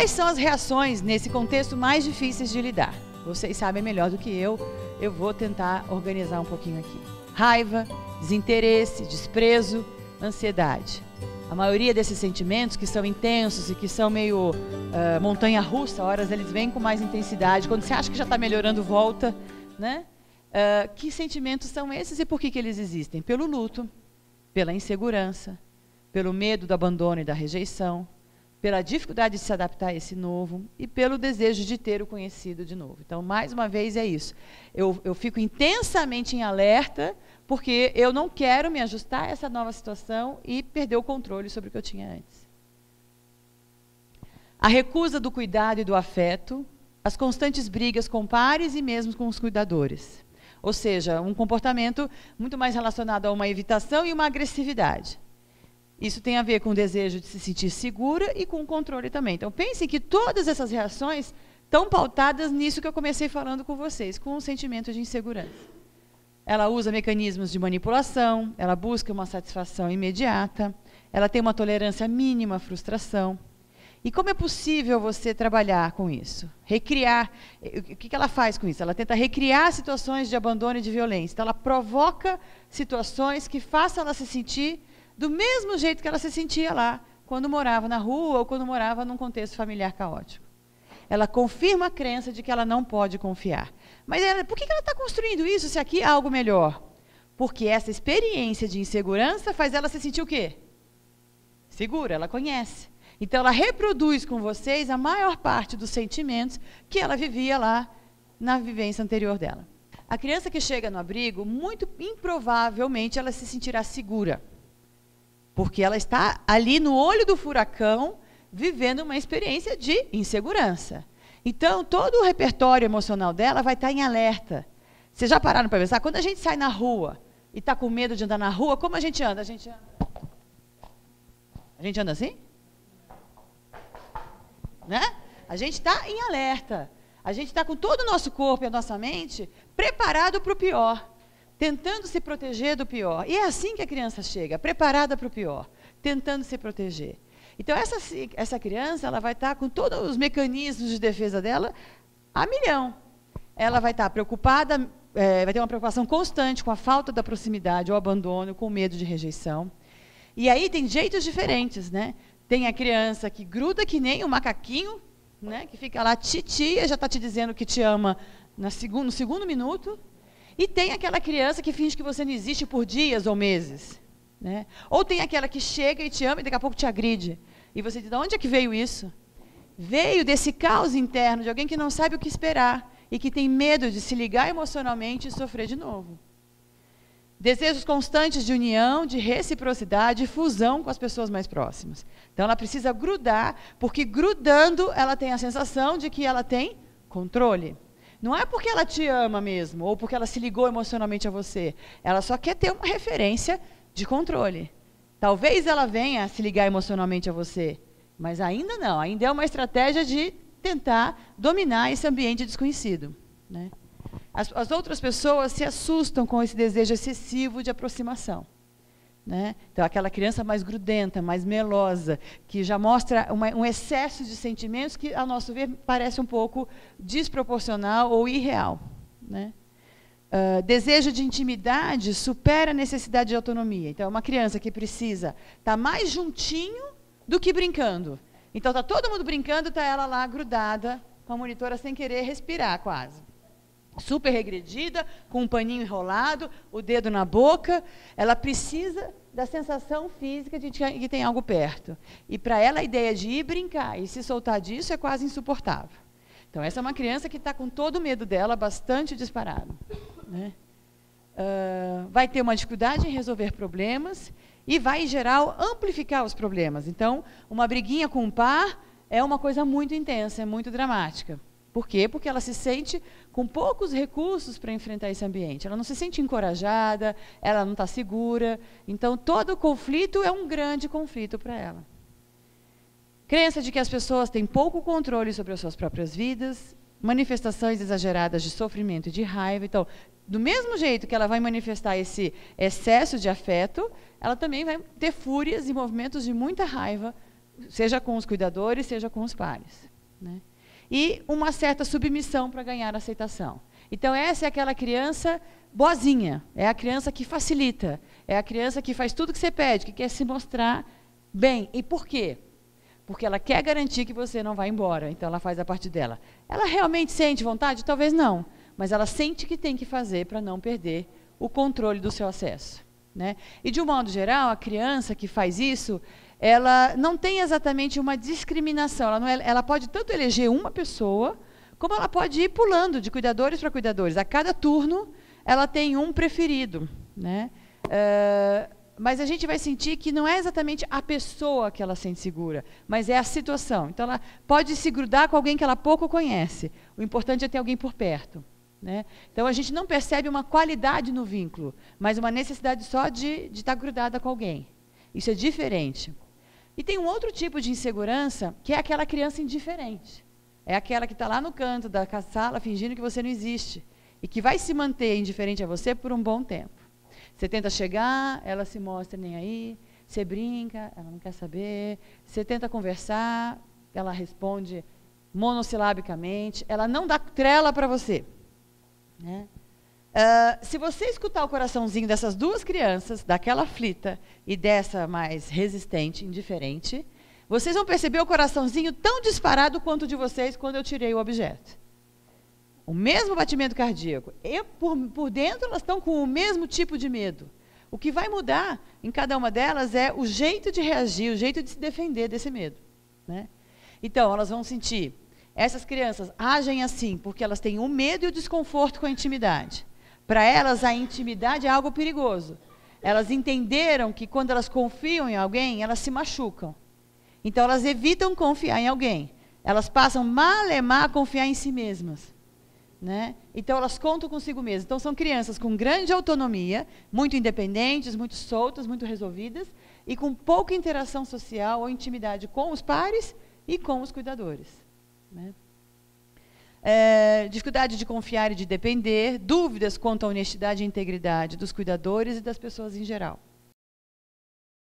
quais são as reações nesse contexto mais difíceis de lidar? Vocês sabem melhor do que eu vou tentar organizar um pouquinho aqui. Raiva, desinteresse, desprezo, ansiedade. A maioria desses sentimentos que são intensos e que são meio montanha-russa, horas eles vêm com mais intensidade. Quando você acha que já está melhorando, volta, né? Que sentimentos são esses e por que eles existem? Pelo luto, pela insegurança, pelo medo do abandono e da rejeição, pela dificuldade de se adaptar a esse novo e pelo desejo de ter o conhecido de novo. Então, mais uma vez, é isso. Eu fico intensamente em alerta porque eu não quero me ajustar a essa nova situação e perder o controle sobre o que eu tinha antes. A recusa do cuidado e do afeto, as constantes brigas com pares e mesmo com os cuidadores. Ou seja, um comportamento muito mais relacionado a uma evitação e uma agressividade. Isso tem a ver com o desejo de se sentir segura e com o controle também. Então, pensem que todas essas reações estão pautadas nisso que eu comecei falando com vocês, com o sentimento de insegurança. Ela usa mecanismos de manipulação, ela busca uma satisfação imediata, ela tem uma tolerância mínima à frustração. E como é possível você trabalhar com isso? Recriar. O que ela faz com isso? Ela tenta recriar situações de abandono e de violência. Então, ela provoca situações que façam ela se sentir do mesmo jeito que ela se sentia lá, quando morava na rua ou quando morava num contexto familiar caótico. Ela confirma a crença de que ela não pode confiar. Mas por que ela está construindo isso se aqui há algo melhor? Porque essa experiência de insegurança faz ela se sentir o quê? Segura, ela conhece. Então, ela reproduz com vocês a maior parte dos sentimentos que ela vivia lá na vivência anterior dela. A criança que chega no abrigo, muito improvavelmente, ela se sentirá segura. Porque ela está ali no olho do furacão, vivendo uma experiência de insegurança. Então, todo o repertório emocional dela vai estar em alerta. Vocês já pararam para pensar? Quando a gente sai na rua e está com medo de andar na rua, como a gente anda? A gente anda assim? Né? A gente está em alerta. A gente está com todo o nosso corpo e a nossa mente preparado para o pior, tentando se proteger do pior. E é assim que a criança chega, preparada para o pior, tentando se proteger. Então, essa criança ela vai estar com todos os mecanismos de defesa dela a milhão. Ela vai estar preocupada, vai ter uma preocupação constante com a falta da proximidade, o abandono, com o medo de rejeição. E aí tem jeitos diferentes, né? Tem a criança que gruda que nem um macaquinho, né? Que fica lá, titia, já está te dizendo que te ama no segundo minuto. E tem aquela criança que finge que você não existe por dias ou meses. Né? Ou tem aquela que chega e te ama e daqui a pouco te agride. E você diz, de onde é que veio isso? Veio desse caos interno de alguém que não sabe o que esperar e que tem medo de se ligar emocionalmente e sofrer de novo. Desejos constantes de união, de reciprocidade e fusão com as pessoas mais próximas. Então, ela precisa grudar, porque grudando, ela tem a sensação de que ela tem controle. Não é porque ela te ama mesmo, ou porque ela se ligou emocionalmente a você. Ela só quer ter uma referência de controle. Talvez ela venha a se ligar emocionalmente a você, mas ainda não. Ainda é uma estratégia de tentar dominar esse ambiente desconhecido. Né? As outras pessoas se assustam com esse desejo excessivo de aproximação. Né? Então, aquela criança mais grudenta, mais melosa, que já mostra um excesso de sentimentos que, a nosso ver, parece um pouco desproporcional ou irreal. Né? Desejo de intimidade supera a necessidade de autonomia. Então, é uma criança que precisa estar mais juntinho do que brincando. Então, está todo mundo brincando, está ela lá grudada com a monitora sem querer respirar quase. Super regredida, com um paninho enrolado, o dedo na boca. Ela precisa da sensação física de que tem algo perto. E para ela a ideia de ir brincar e se soltar disso é quase insuportável. Então, essa é uma criança que está com todo o medo dela bastante disparado. Né? Vai ter uma dificuldade em resolver problemas e vai, em geral, amplificar os problemas. Então, uma briguinha com um par é uma coisa muito intensa, é muito dramática. Por quê? Porque ela se sente com poucos recursos para enfrentar esse ambiente. Ela não se sente encorajada, ela não está segura. Então, todo conflito é um grande conflito para ela. Crença de que as pessoas têm pouco controle sobre as suas próprias vidas, manifestações exageradas de sofrimento e de raiva. Então, do mesmo jeito que ela vai manifestar esse excesso de afeto, ela também vai ter fúrias e movimentos de muita raiva, seja com os cuidadores, seja com os pares. né? E uma certa submissão para ganhar aceitação. Então, essa é aquela criança boazinha, é a criança que facilita, é a criança que faz tudo que você pede, que quer se mostrar bem. E por quê? Porque ela quer garantir que você não vai embora, então ela faz a parte dela. Ela realmente sente vontade? Talvez não, mas ela sente que tem que fazer para não perder o controle do seu acesso, né? E, de um modo geral, a criança que faz isso, ela não tem exatamente uma discriminação, ela pode tanto eleger uma pessoa, como ela pode ir pulando de cuidadores para cuidadores. A cada turno, ela tem um preferido, né? Mas a gente vai sentir que não é exatamente a pessoa que ela sente segura, mas é a situação. Então, ela pode se grudar com alguém que ela pouco conhece. O importante é ter alguém por perto, né? Então, a gente não percebe uma qualidade no vínculo, mas uma necessidade só de estar grudada com alguém. Isso é diferente. E tem um outro tipo de insegurança, que é aquela criança indiferente. É aquela que está lá no canto da sala, fingindo que você não existe. E que vai se manter indiferente a você por um bom tempo. Você tenta chegar, ela se mostra nem aí. Você brinca, ela não quer saber. Você tenta conversar, ela responde monossilabicamente. Ela não dá trela para você, né? Se você escutar o coraçãozinho dessas duas crianças, daquela aflita e dessa mais resistente, indiferente, vocês vão perceber o coraçãozinho tão disparado quanto o de vocês quando eu tirei o objeto. O mesmo batimento cardíaco. Por dentro, elas estão com o mesmo tipo de medo. O que vai mudar em cada uma delas é o jeito de reagir, o jeito de se defender desse medo, né? Então, elas vão sentir. Essas crianças agem assim porque elas têm o medo e o desconforto com a intimidade. Para elas, a intimidade é algo perigoso. Elas entenderam que quando elas confiam em alguém, elas se machucam. Então, elas evitam confiar em alguém. Elas passam malemar a confiar em si mesmas, né? Então, elas contam consigo mesmas. Então, são crianças com grande autonomia, muito independentes, muito soltas, muito resolvidas, e com pouca interação social ou intimidade com os pares e com os cuidadores, né? Dificuldade de confiar e de depender, dúvidas quanto à honestidade e integridade dos cuidadores e das pessoas em geral.